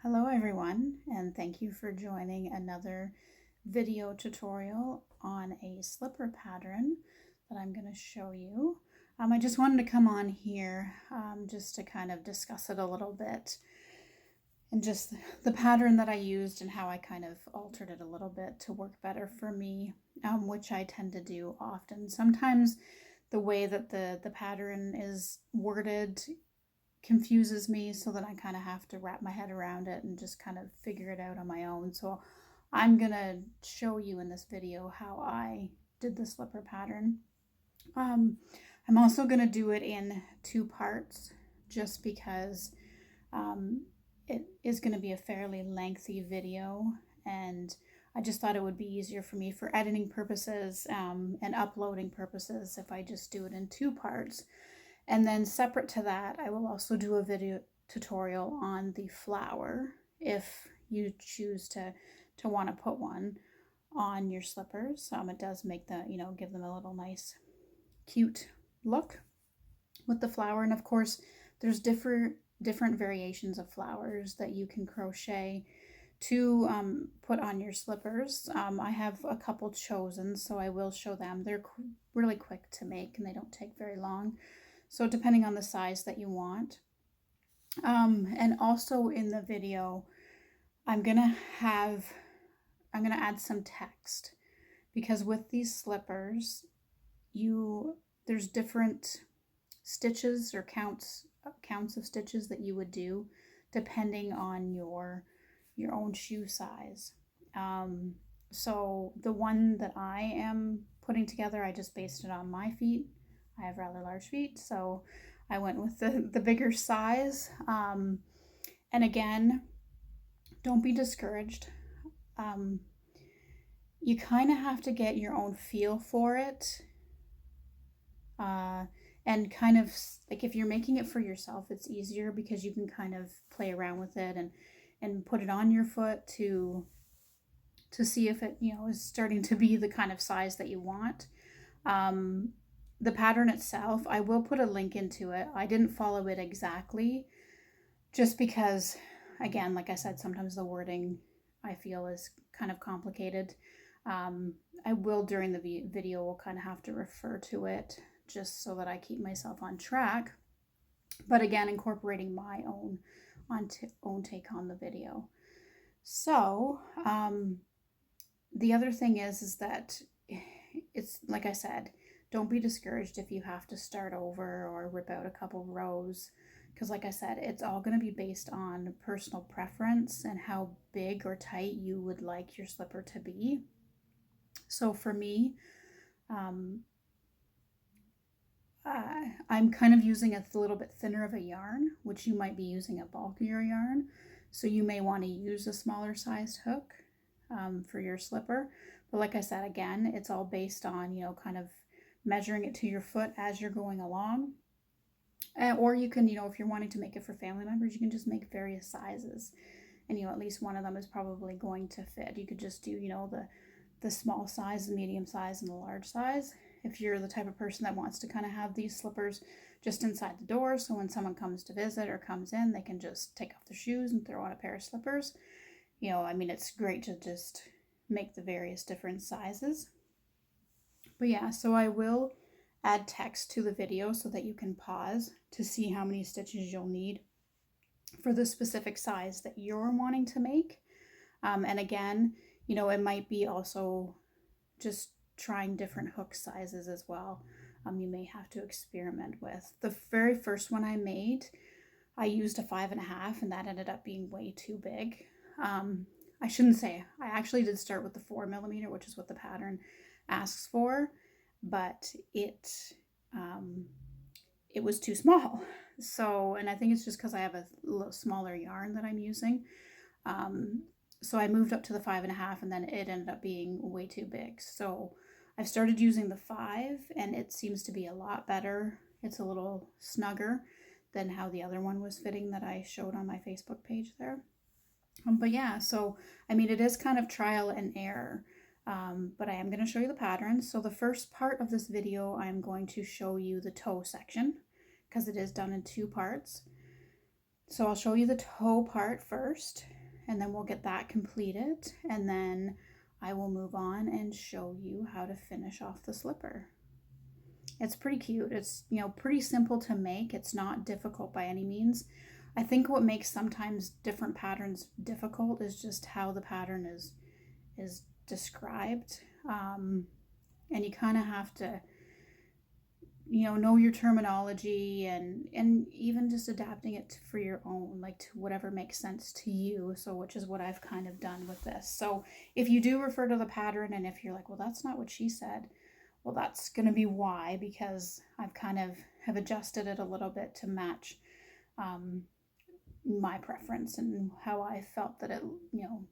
Hello everyone, and thank you for joining another video tutorial on a slipper pattern that I'm going to show you. I just wanted to come on here just to kind of discuss it a little bit and just the pattern that I used and how I kind of altered it a little bit to work better for me, which I tend to do often. Sometimes the way that the pattern is worded confuses me, so that I kind of have to wrap my head around it and just kind of figure it out on my own. So I'm gonna show you in this video how I did the slipper pattern. I'm also gonna do it in two parts just because it is going to be a fairly lengthy video, and I just thought it would be easier for me for editing purposes and uploading purposes if I just do it in two parts. And then separate to that, I will also do a video tutorial on the flower if you choose to want to put one on your slippers. It does make the, give them a little nice, cute look with the flower. And of course, there's different variations of flowers that you can crochet to put on your slippers. I have a couple chosen, so I will show them. They're really quick to make and they don't take very long. So depending on the size that you want. And also in the video, I'm gonna add some text, because with these slippers, there's different stitches or counts of stitches that you would do depending on your own shoe size. So the one that I am putting together, I just based it on my feet. I have rather large feet, so I went with the bigger size. And again, don't be discouraged. You kind of have to get your own feel for it. And kind of like if you're making it for yourself, it's easier because you can kind of play around with it and put it on your foot to see if it, is starting to be the kind of size that you want. The pattern itself, I will put a link into it. I didn't follow it exactly just because, again, like I said, sometimes the wording I feel is kind of complicated. I will, during the video, will kind of have to refer to it just so that I keep myself on track. But again, incorporating my own take on the video. So the other thing is that it's, like I said, don't be discouraged if you have to start over or rip out a couple rows, because like I said, it's all going to be based on personal preference and how big or tight you would like your slipper to be. So for me, I'm kind of using a little bit thinner of a yarn, which you might be using a bulkier yarn. So you may want to use a smaller sized hook for your slipper. But like I said, again, it's all based on, kind of measuring it to your foot as you're going along. Or you can, if you're wanting to make it for family members, you can just make various sizes. And, at least one of them is probably going to fit. You could just do, the small size, the medium size, and the large size. If you're the type of person that wants to kind of have these slippers just inside the door, so when someone comes to visit or comes in, they can just take off their shoes and throw on a pair of slippers. It's great to just make the various different sizes. But yeah, so I will add text to the video so that you can pause to see how many stitches you'll need for the specific size that you're wanting to make. And again, it might be also just trying different hook sizes as well. You may have to experiment with. The very first one I made, I used a 5.5, and that ended up being way too big. I shouldn't say. I actually did start with the 4mm, which is what the pattern asks for, but it was too small. So, and I think it's just because I have a little smaller yarn that I'm using. So I moved up to the 5.5, and then it ended up being way too big. So I've started using the 5, and it seems to be a lot better. It's a little snugger than how the other one was fitting that I showed on my Facebook page there. But yeah, so it is kind of trial and error, but I am going to show you the pattern. So the first part of this video, I'm going to show you the toe section because it is done in two parts. So I'll show you the toe part first, and then we'll get that completed, and then I will move on and show you how to finish off the slipper. It's pretty cute. It's, you know, pretty simple to make. It's not difficult by any means. I think what makes sometimes different patterns difficult is just how the pattern is described. And you kind of have to, you know your terminology, and even just adapting it for your own, like to whatever makes sense to you. So which is what I've kind of done with this. So if you do refer to the pattern, and if you're like, well, that's not what she said, well, that's going to be why, because I've kind of have adjusted it a little bit to match my preference and how I felt that it, you know,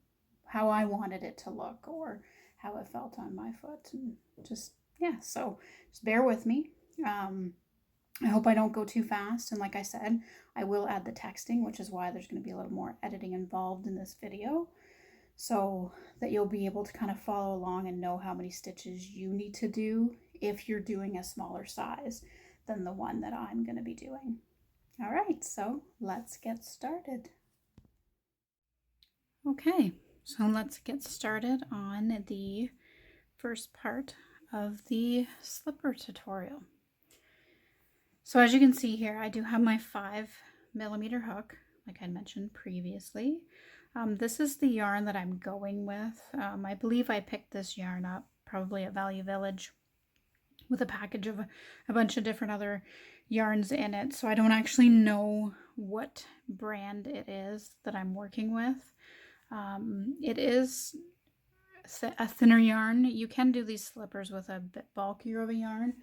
how I wanted it to look, or how it felt on my foot. And just, yeah, so just bear with me. I hope I don't go too fast. And like I said, I will add the texting, which is why there's going to be a little more editing involved in this video, so that you'll be able to kind of follow along and know how many stitches you need to do if you're doing a smaller size than the one that I'm going to be doing. All right, so let's get started. Okay, so let's get started on the first part of the slipper tutorial. So as you can see here, I do have my 5mm hook, like I mentioned previously. This is the yarn that I'm going with. I believe I picked this yarn up probably at Value Village with a package of a bunch of different other yarns in it. So I don't actually know what brand it is that I'm working with. It is a thinner yarn. You can do these slippers with a bit bulkier of a yarn.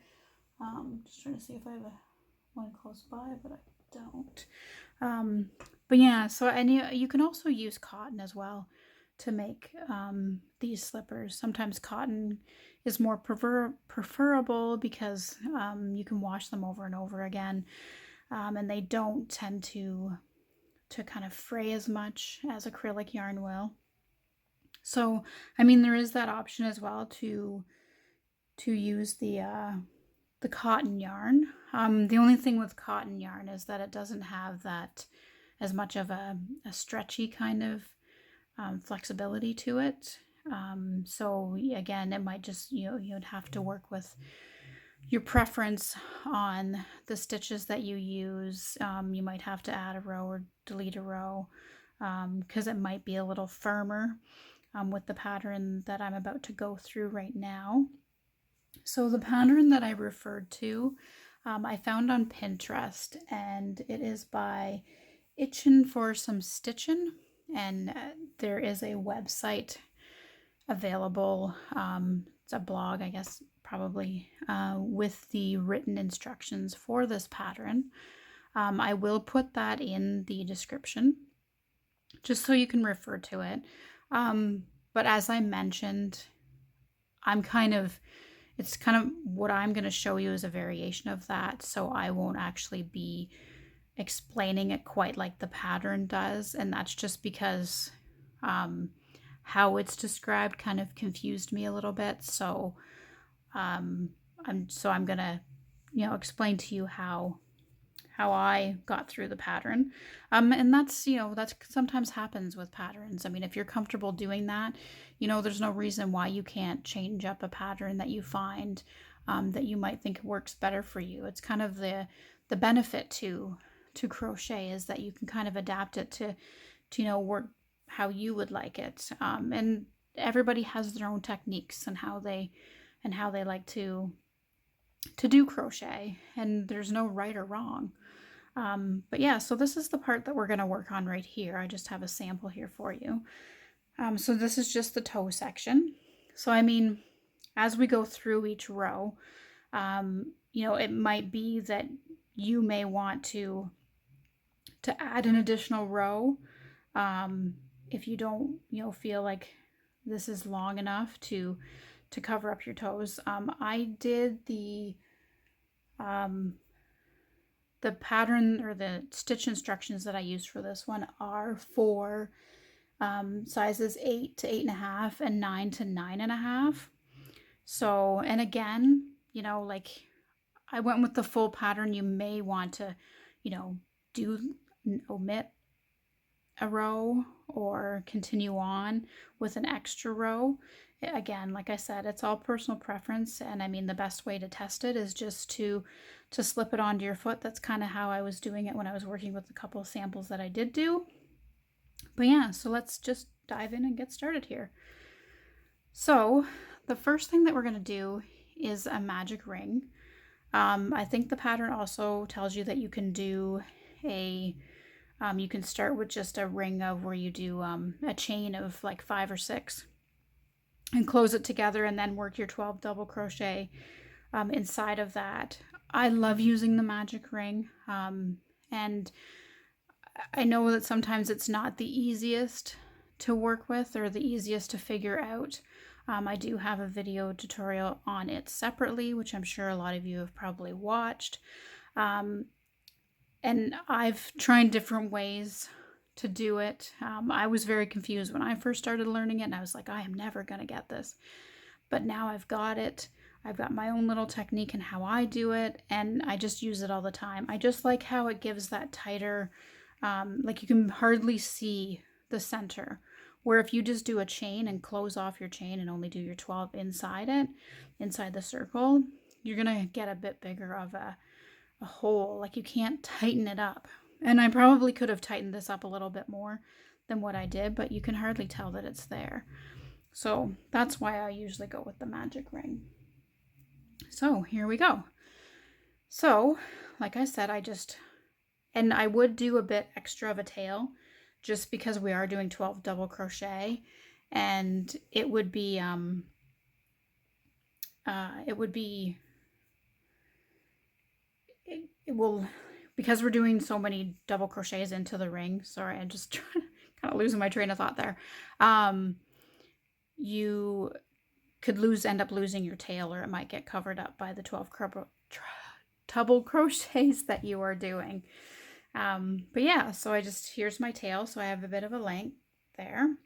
Just trying to see if I have one close by, but I don't. But yeah, so you can also use cotton as well to make these slippers. Sometimes cotton is more preferable because you can wash them over and over again, and they don't tend to kind of fray as much as acrylic yarn will. So I mean, there is that option as well to use the cotton yarn. The only thing with cotton yarn is that it doesn't have that as much of a stretchy kind of flexibility to it. So again, it might just, you'd have to work with your preference on the stitches that you use. You might have to add a row or delete a row because it might be a little firmer with the pattern that I'm about to go through right now. So the pattern that I referred to, I found on Pinterest, and it is by Itchin' for Some Stitchin', and there is a website available. It's a blog, I guess, probably, with the written instructions for this pattern. I will put that in the description just so you can refer to it. But as I mentioned, it's kind of what I'm going to show you is a variation of that, so I won't actually be explaining it quite like the pattern does, and that's just because how it's described kind of confused me a little bit. So I'm going to explain to you how I got through the pattern. And that's sometimes happens with patterns. I mean, if you're comfortable doing that, there's no reason why you can't change up a pattern that you find that you might think works better for you. It's kind of the benefit to crochet is that you can kind of adapt it to work how you would like it. And everybody has their own techniques and how they like to do crochet, and there's no right or wrong. But yeah, so this is the part that we're going to work on right here. I just have a sample here for you. So this is just the toe section. So I mean, as we go through each row, it might be that you may want to add an additional row if you don't feel like this is long enough to cover up your toes. I did the pattern or the stitch instructions that I used for this one are for sizes 8 to 8.5 and 9 to 9.5. So, and again, like I went with the full pattern. You may want to, omit a row or continue on with an extra row. Again, like I said, it's all personal preference, and I mean the best way to test it is just to slip it onto your foot. That's kind of how I was doing it when I was working with a couple of samples that I did do. But yeah, so let's just dive in and get started here. So the first thing that we're going to do is a magic ring. I think the pattern also tells you that you can do you can start with just a ring of where you do a chain of like 5 or 6 and close it together and then work your 12 double crochet inside of that. I love using the magic ring, and I know that sometimes it's not the easiest to work with or the easiest to figure out. I do have a video tutorial on it separately, which I'm sure a lot of you have probably watched. And I've tried different ways to do it. I was very confused when I first started learning it, and I was like, I am never going to get this. But now I've got it. I've got my own little technique and how I do it, and I just use it all the time. I just like how it gives that tighter, like you can hardly see the center. Where if you just do a chain and close off your chain and only do your 12 inside it, inside the circle, you're going to get a bit bigger of a hole. Like you can't tighten it up. And I probably could have tightened this up a little bit more than what I did, but you can hardly tell that it's there. So that's why I usually go with the magic ring. So here we go. So like I said, and I would do a bit extra of a tail just because we are doing 12 double crochet, and it would be because we're doing so many double crochets into the ring. Sorry, I'm just kind of losing my train of thought there. You could end up losing your tail, or it might get covered up by the 12 double crochets that you are doing. But yeah, so here's my tail. So I have a bit of a length there.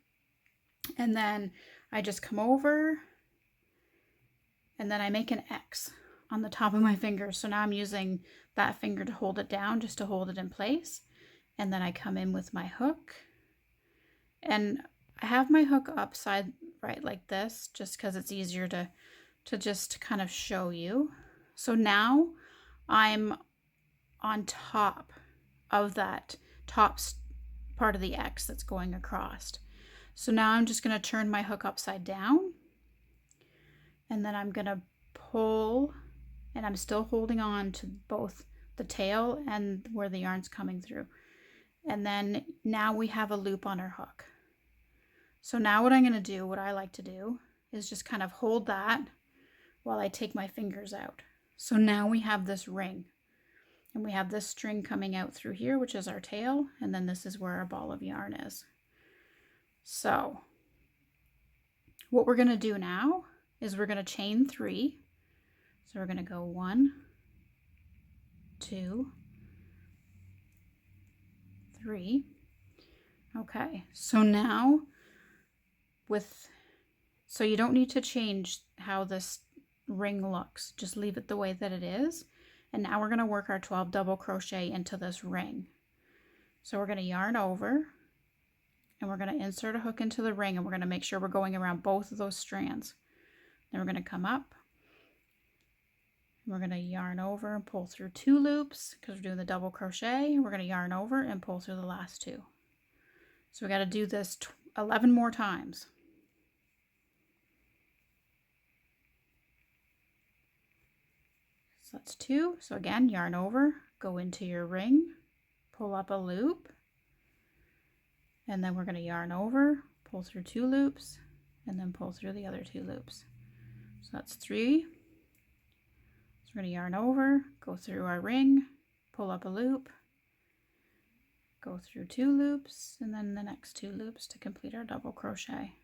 And then I just come over and then I make an X on the top of my finger. So now I'm using that finger to hold it down, just to hold it in place. And then I come in with my hook, and I have my hook upside right like this, just because it's easier to just kind of show you. So now I'm on top of that top part of the X that's going across. So now I'm just going to turn my hook upside down, and then I'm going to pull, and I'm still holding on to both the tail and where the yarn's coming through. And then now we have a loop on our hook. So now what I'm going to do, what I like to do, is just kind of hold that while I take my fingers out. So now we have this ring, and we have this string coming out through here, which is our tail, and then this is where our ball of yarn is. So what we're going to do now is we're going to chain 3. So we're going to go 1, 2, 3. Okay, so now so you don't need to change how this ring looks. Just leave it the way that it is. And now we're going to work our 12 double crochet into this ring. So we're going to yarn over, and we're going to insert a hook into the ring, and we're going to make sure we're going around both of those strands. Then we're going to come up, and we're going to yarn over and pull through 2 loops because we're doing the double crochet. We're going to yarn over and pull through the last 2. So we got to do this 11 more times. So that's 2. So again, yarn over, go into your ring, pull up a loop, and then we're going to yarn over, pull through 2 loops, and then pull through the other 2 loops. So that's 3. So we're going to yarn over, go through our ring, pull up a loop, go through 2 loops, and then the next 2 loops to complete our double crochet.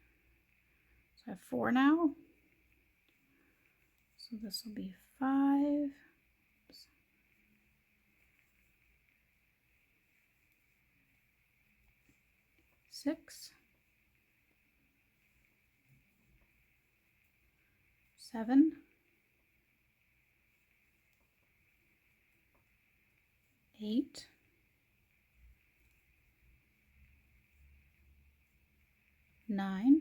So I have 4 now. So this will be 5. 6, 7, 8, 9,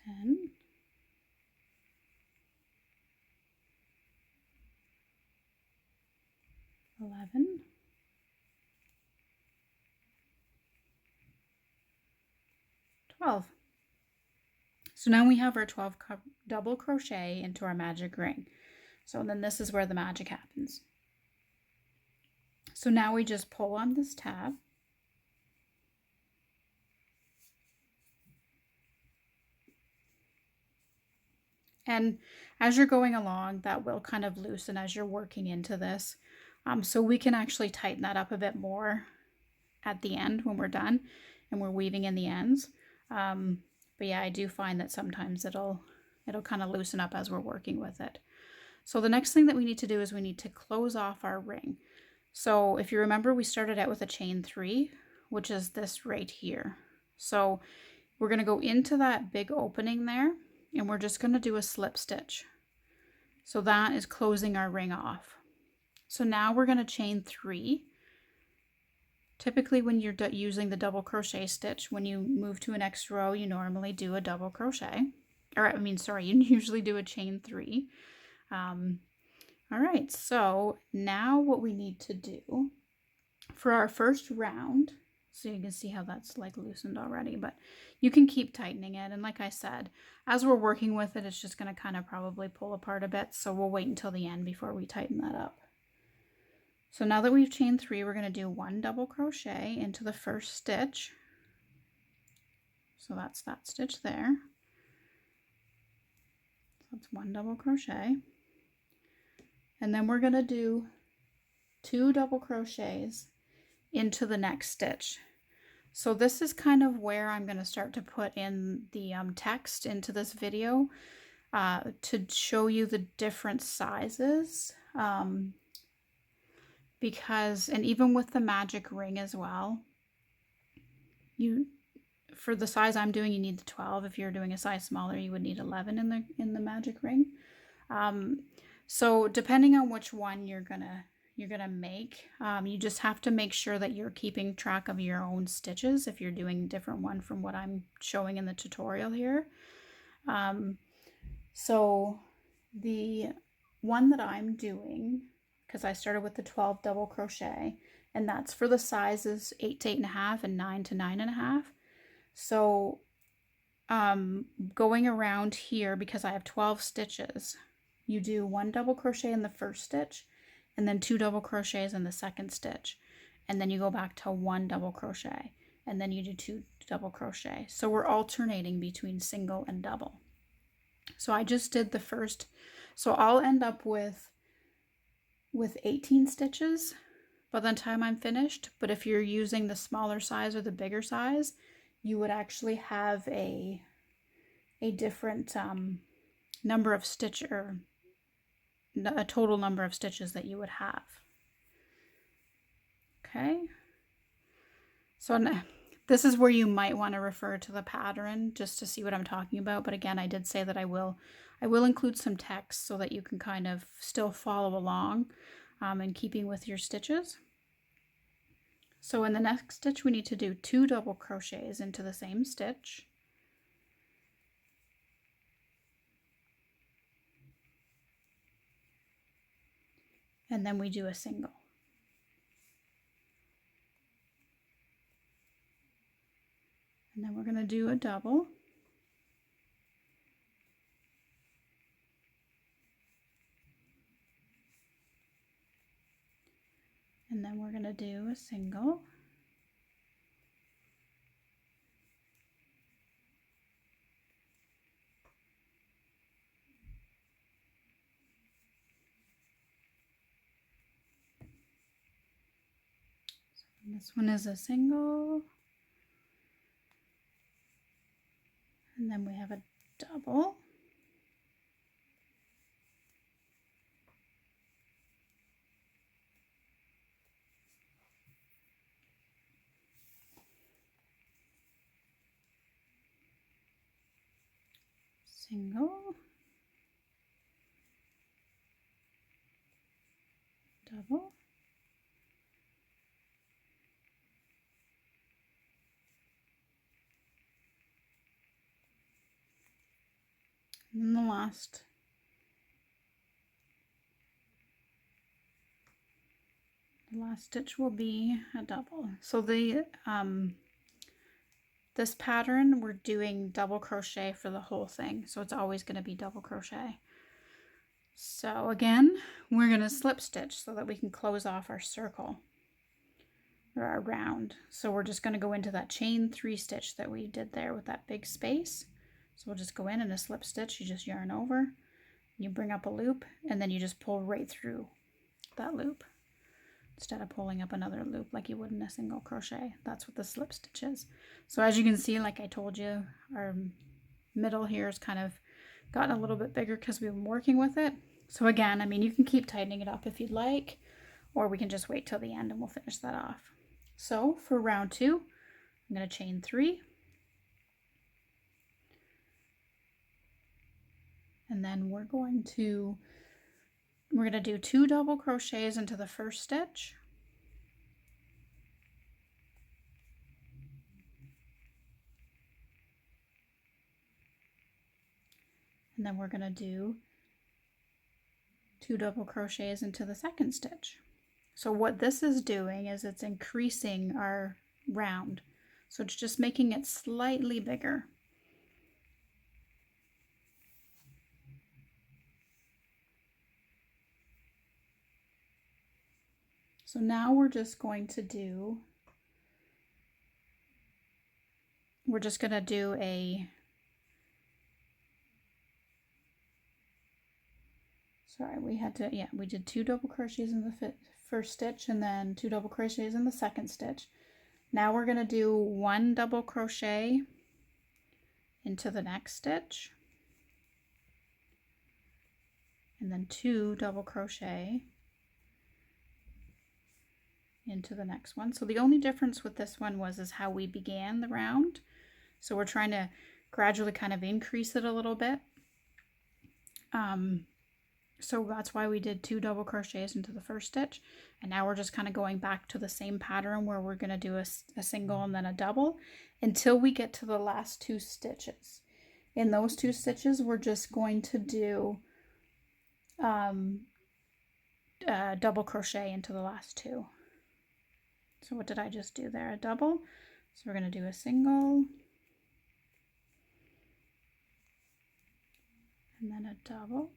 10, 11, 12. So now we have our 12 double crochet into our magic ring. So then this is where the magic happens. So now we just pull on this tab. And as you're going along, that will kind of loosen as you're working into this. So we can actually tighten that up a bit more at the end when we're done and we're weaving in the ends. But yeah, I do find that sometimes it'll kind of loosen up as we're working with it. So the next thing that we need to do is we need to close off our ring. So if you remember, we started out with a chain 3, which is this right here. So we're going to go into that big opening there, and we're just going to do a slip stitch. So that is closing our ring off. So now we're going to chain 3. Typically when you're using the double crochet stitch, when you move to a next row, you normally do a double crochet. You usually do a chain 3. All right, so now what we need to do for our first round, so you can see how that's like loosened already, but you can keep tightening it. And like I said, as we're working with it, it's just going to kind of probably pull apart a bit. So we'll wait until the end before we tighten that up. So now that we've chained 3, we're going to do 1 double crochet into the first stitch. So that's that stitch there. So that's 1 double crochet. And then we're going to do 2 double crochets into the next stitch. So this is kind of where I'm going to start to put in the text into this video to show you the different sizes. Because, and even with the magic ring as well, for the size I'm doing, you need the 12. If you're doing a size smaller, you would need 11 in the magic ring. So depending on which one you're gonna make, you just have to make sure that you're keeping track of your own stitches if you're doing a different one from what I'm showing in the tutorial here. So the one that I'm doing, because I started with the 12 double crochet, and that's for the sizes 8 to 8.5 and 9 to 9.5. So going around here, because I have 12 stitches, you do 1 double crochet in the first stitch and then 2 double crochets in the second stitch, and then you go back to 1 double crochet and then you do 2 double crochet. So we're alternating between single and double. So I just did the first, so I'll end up with 18 stitches by the time I'm finished. But if you're using the smaller size or the bigger size, you would actually have a different number of stitch, or a total number of stitches that you would have. Okay, so this is where you might want to refer to the pattern just to see what I'm talking about. But again, I did say that I will include some text so that you can kind of still follow along in keeping with your stitches. So in the next stitch, we need to do 2 double crochets into the same stitch. And then we do a single. And then we're going to do a double. And then we're going to do a single. So this one is a single. And then we have a double. Single. Double. And then the last stitch will be a double. So the this pattern, we're doing double crochet for the whole thing, so it's always going to be double crochet. So again, we're going to slip stitch so that we can close off our circle or our round. So we're just going to go into that chain 3 stitch that we did there with that big space. So we'll just go in and a slip stitch, you just yarn over, you bring up a loop, and then you just pull right through that loop instead of pulling up another loop like you would in a single crochet. That's what the slip stitch is. So as you can see, like I told you, our middle here is kind of gotten a little bit bigger because we've been working with it. So again, I mean, you can keep tightening it up if you'd like, or we can just wait till the end and we'll finish that off. So for round 2, I'm going to chain 3. And then we're going to do 2 double crochets into the first stitch. And then we're going to do 2 double crochets into the second stitch. So what this is doing is it's increasing our round. So it's just making it slightly bigger. So now we're just going to do a, sorry, we did 2 double crochets in the first stitch and then 2 double crochets in the second stitch. Now we're going to do 1 double crochet into the next stitch and then 2 double crochet into the next one. So the only difference with this one is how we began the round. So we're trying to gradually kind of increase it a little bit. So that's why we did 2 double crochets into the first stitch, and now we're just kind of going back to the same pattern where we're going to do a single and then a double until we get to the last 2 stitches. In those 2 stitches, we're just going to do double crochet into the last 2. So what did I just do there? A double. So we're going to do a single and then a double.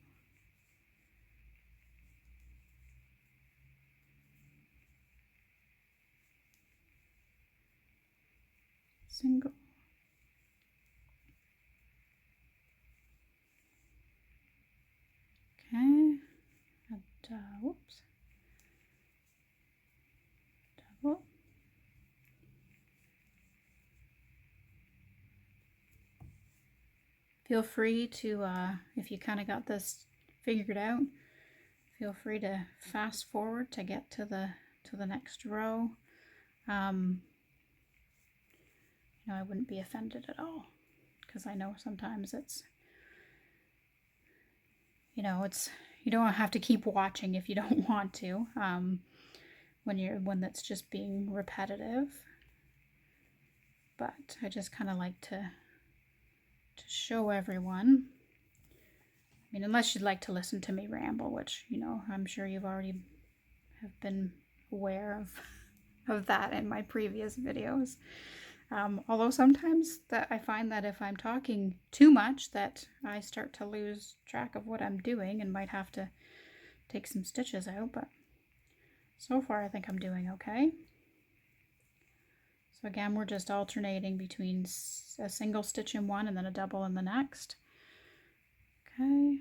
Single. Okay. Whoops. Double. Feel free to, if you kind of got this figured out, feel free to fast forward to get to the next row. You know, I wouldn't be offended at all, because I know sometimes it's, you know, you don't have to keep watching if you don't want to, when that's just being repetitive. But I just kind of like to show everyone. I mean, unless you'd like to listen to me ramble, which, you know, I'm sure you've already have been aware of that in my previous videos. Although sometimes that I find that if I'm talking too much that I start to lose track of what I'm doing and might have to take some stitches out, but so far I think I'm doing okay. So again, we're just alternating between a single stitch in one and then a double in the next. Okay.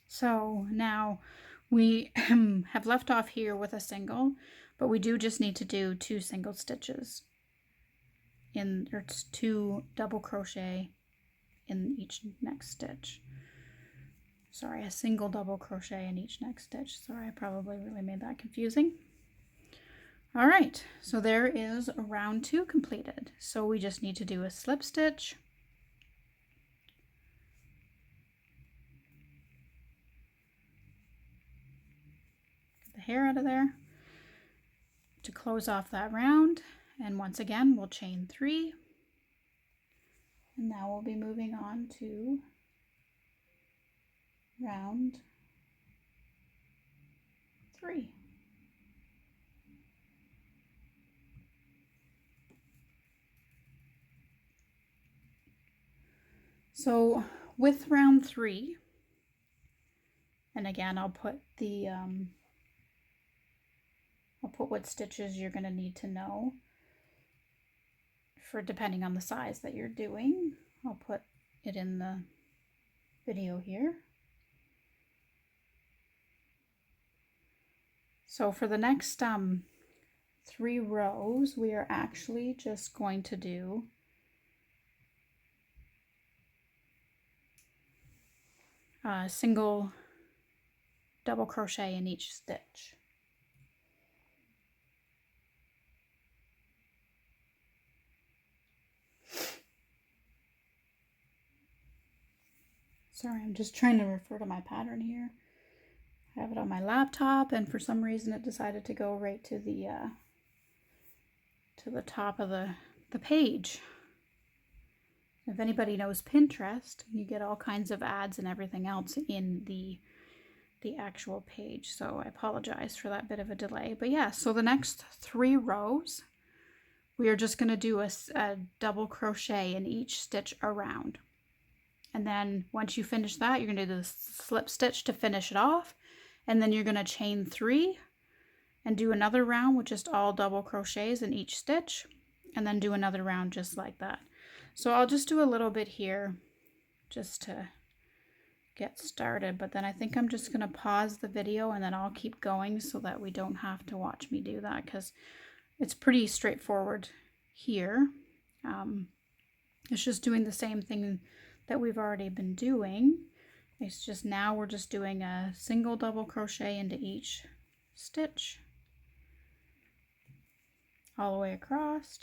So now we have left off here with a single, but we do just need to do 2 single stitches or it's 2 double crochet in each next stitch. Sorry, a single double crochet in each next stitch. Sorry, I probably really made that confusing. All right, so there is round 2 completed. So we just need to do a slip stitch, get the hair out of there, to close off that round. And once again, we'll chain 3 And now we'll be moving on to round 3. So with round 3, and again I'll put the I'll put what stitches you're going to need to know for depending on the size that you're doing. I'll put it in the video here. So for the next 3 rows, we are actually just going to do a single double crochet in each stitch. Sorry, I'm just trying to refer to my pattern here. I have it on my laptop, and for some reason it decided to go right to the top of the page. If anybody knows Pinterest, you get all kinds of ads and everything else in the actual page. So I apologize for that bit of a delay. But yeah, so the next 3 rows, we are just going to do a double crochet in each stitch around. And then once you finish that, you're going to do the slip stitch to finish it off. And then you're going to chain 3 and do another round with just all double crochets in each stitch. And then do another round just like that. So I'll just do a little bit here just to get started. But then I think I'm just going to pause the video and then I'll keep going so that we don't have to watch me do that, because it's pretty straightforward here. It's just doing the same thing that we've already been doing. It's just now we're just doing a single double crochet into each stitch all the way across.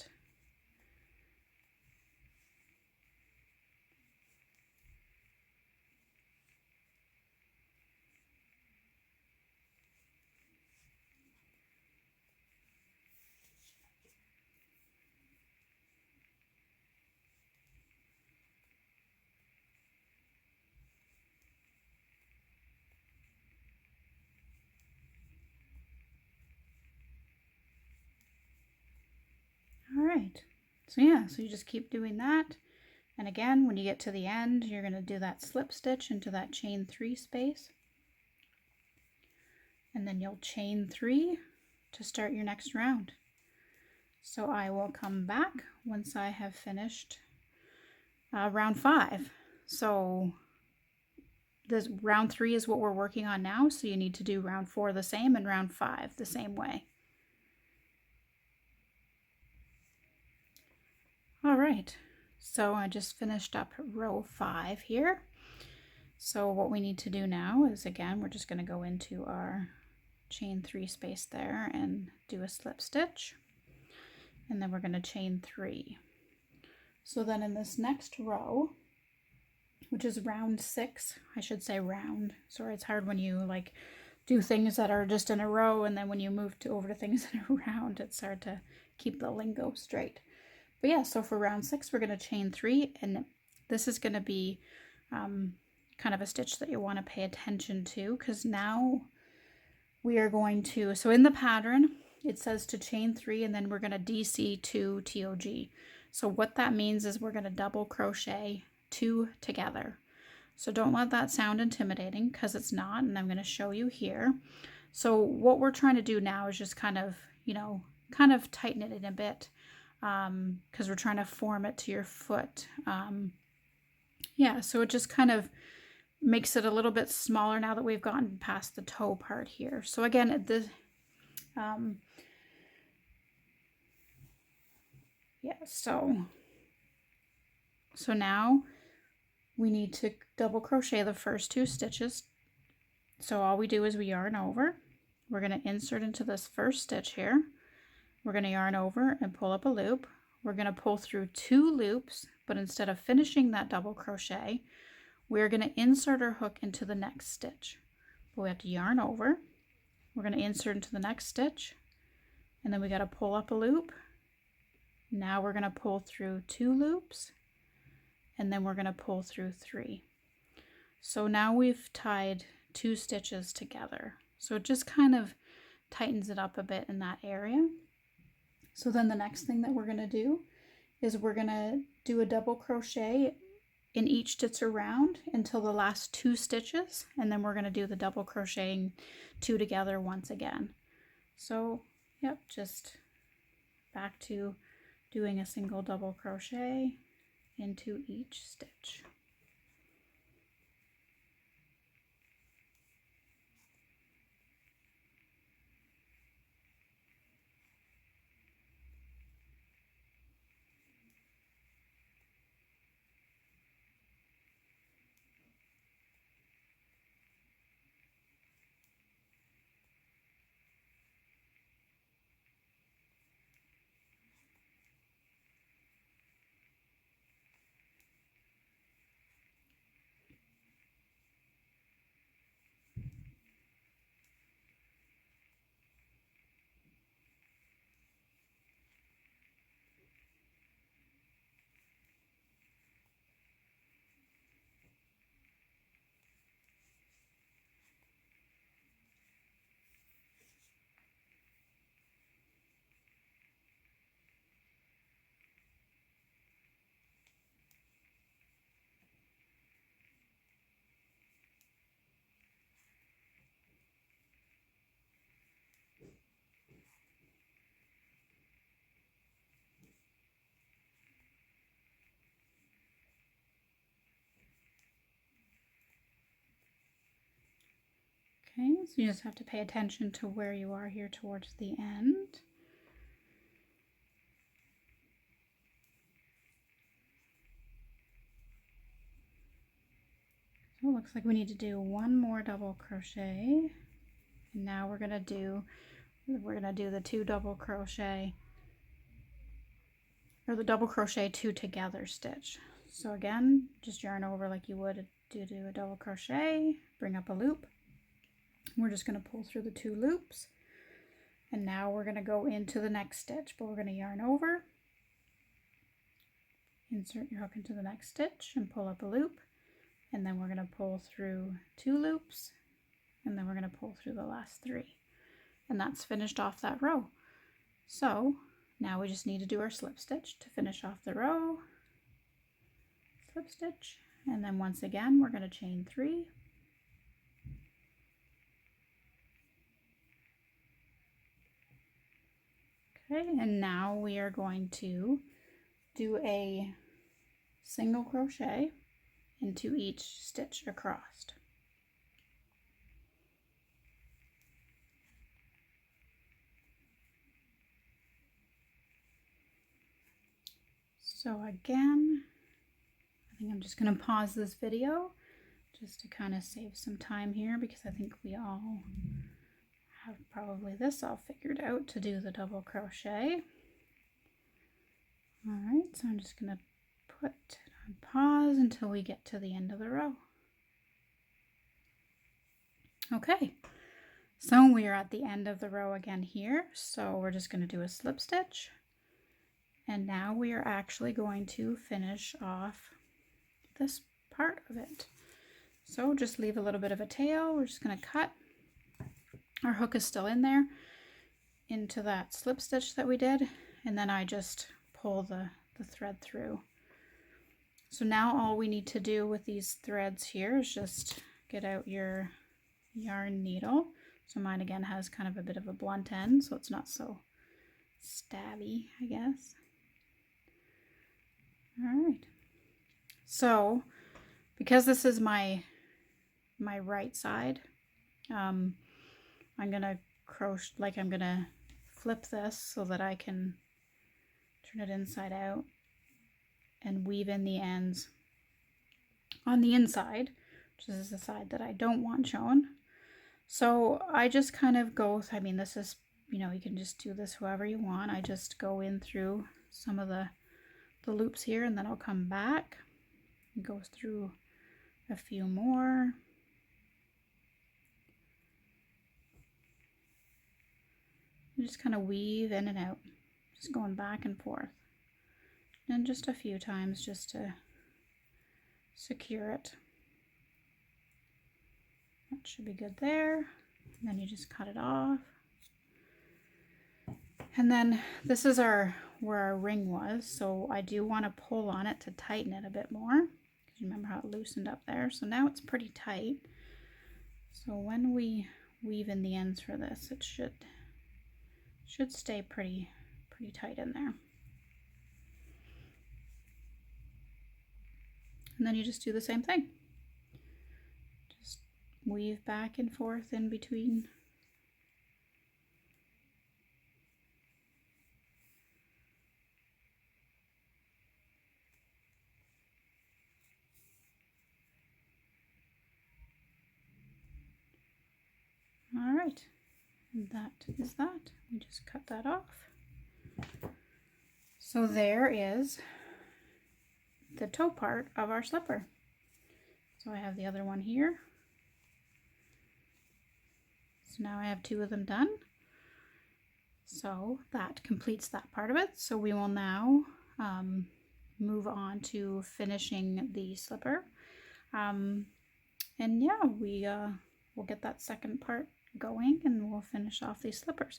All right, so yeah, so you just keep doing that. And again, when you get to the end, you're going to do that slip stitch into that chain 3 space. And then you'll chain 3 to start your next round. So I will come back once I have finished round 5. So this round 3 is what we're working on now. So you need to do round 4 the same and round 5 the same way. All right, so I just finished up row 5 here. So what we need to do now is, again, we're just going to go into our chain 3 space there and do a slip stitch. And then we're going to chain 3. So then in this next row, which is round 6, I should say round. Sorry, it's hard when you like do things that are just in a row, and then when you move over to things in a round, it's hard to keep the lingo straight. But yeah, so for round 6, we're going to chain 3, and this is going to be kind of a stitch that you want to pay attention to, because now we are going to, so in the pattern, it says to chain 3, and then we're going to DC 2 TOG. So what that means is we're going to double crochet 2 together. So don't let that sound intimidating, because it's not, and I'm going to show you here. So what we're trying to do now is just kind of, kind of tighten it in a bit, because we're trying to form it to your foot. Yeah, so it just kind of makes it a little bit smaller now that we've gotten past the toe part here. So again, yeah, so now we need to double crochet the first 2 stitches. So all we do is we yarn over. We're going to insert into this first stitch here. We're going to yarn over and pull up a loop. We're going to pull through 2 loops, but instead of finishing that double crochet, we're going to insert our hook into the next stitch. But we have to yarn over. We're going to insert into the next stitch, and then we got to pull up a loop. Now we're going to pull through 2 loops, and then we're going to pull through 3. So now we've tied 2 stitches together. So it just kind of tightens it up a bit in that area. So then the next thing that we're going to do is we're going to do a double crochet in each stitch around until the last 2 stitches, and then we're going to do the double crocheting 2 together once again. So yep, just back to doing a single double crochet into each stitch. Okay, so you just have to pay attention to where you are here towards the end. So it looks like we need to do 1 more double crochet. And now we're gonna do the 2 double crochet, or the double crochet 2 together stitch. So again, just yarn over like you would do a double crochet, bring up a loop. We're just going to pull through the 2 loops, and now we're going to go into the next stitch, but we're going to yarn over, insert your hook into the next stitch and pull up a loop, and then we're going to pull through 2 loops, and then we're going to pull through the last 3, and that's finished off that row. So now we just need to do our slip stitch to finish off the row, slip stitch, and then once again we're going to chain 3, okay, and now we are going to do a single crochet into each stitch across. So again, I think I'm just going to pause this video just to kind of save some time here, because I think we all have probably this all figured out to do the double crochet. All right, so I'm just going to put it on pause until we get to the end of the row. Okay, so we are at the end of the row again here, so we're just going to do a slip stitch, and now we are actually going to finish off this part of it. So just leave a little bit of a tail. We're just going to cut. Our hook is still in there into that slip stitch that we did, and then I just pull the thread through. So now all we need to do with these threads here is just get out your yarn needle. So mine again has kind of a bit of a blunt end, so it's not so stabby, I guess. All right. So because this is my right side, I'm gonna crochet, like I'm gonna flip this so that I can turn it inside out and weave in the ends on the inside, which is the side that I don't want shown. So I just kind of go, I mean, this is, you know, you can just do this however you want. I just go in through some of the loops here, and then I'll come back and go through a few more. You just kind of weave in and out, just going back and forth, and just a few times just to secure it. That should be good there. And then you just cut it off. And then this is where our ring was, so I do want to pull on it to tighten it a bit more. Because you remember how it loosened up there? So now it's pretty tight. So when we weave in the ends for this, it should stay pretty tight in there. And then you just do the same thing. Just weave back and forth in between. All right, and that is that. We just cut that off. So there is the toe part of our slipper. So I have the other one here. So now I have 2 of them done. So that completes that part of it. So we will now move on to finishing the slipper. And yeah, we'll get that second part going and we'll finish off these slippers.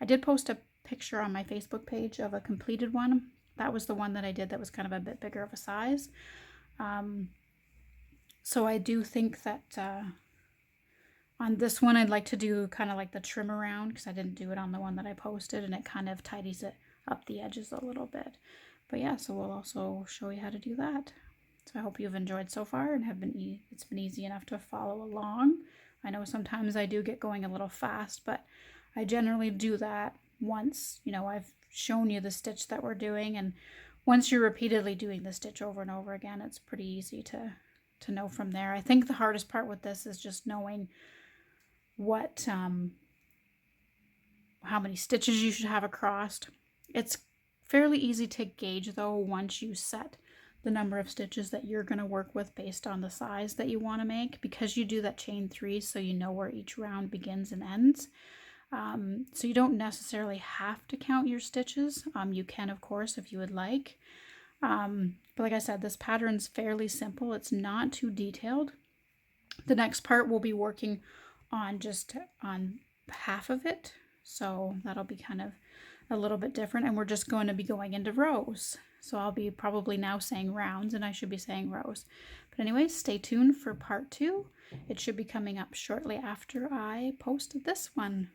I did post a picture on my Facebook page of a completed one. That was the one that I did that was kind of a bit bigger of a size. So I do think that on this one I'd like to do kind of like the trim around, because I didn't do it on the one that I posted, and it kind of tidies it up the edges a little bit. But yeah, so we'll also show you how to do that. So I hope you've enjoyed so far and it's been easy enough to follow along. I know sometimes I do get going a little fast, but I generally do that once, you know, I've shown you the stitch that we're doing, and once you're repeatedly doing the stitch over and over again, it's pretty easy to know from there. I think the hardest part with this is just knowing what how many stitches you should have across. It's fairly easy to gauge though once you set the number of stitches that you're going to work with based on the size that you want to make, because you do that chain 3 so you know where each round begins and ends. So you don't necessarily have to count your stitches. You can, of course, if you would like. But like I said, this pattern's fairly simple. It's not too detailed. The next part we'll be working on just on half of it. So that'll be kind of a little bit different, and we're just going to be going into rows. So I'll be probably now saying rounds and I should be saying rows. But anyways, stay tuned for part 2. It should be coming up shortly after I posted this one.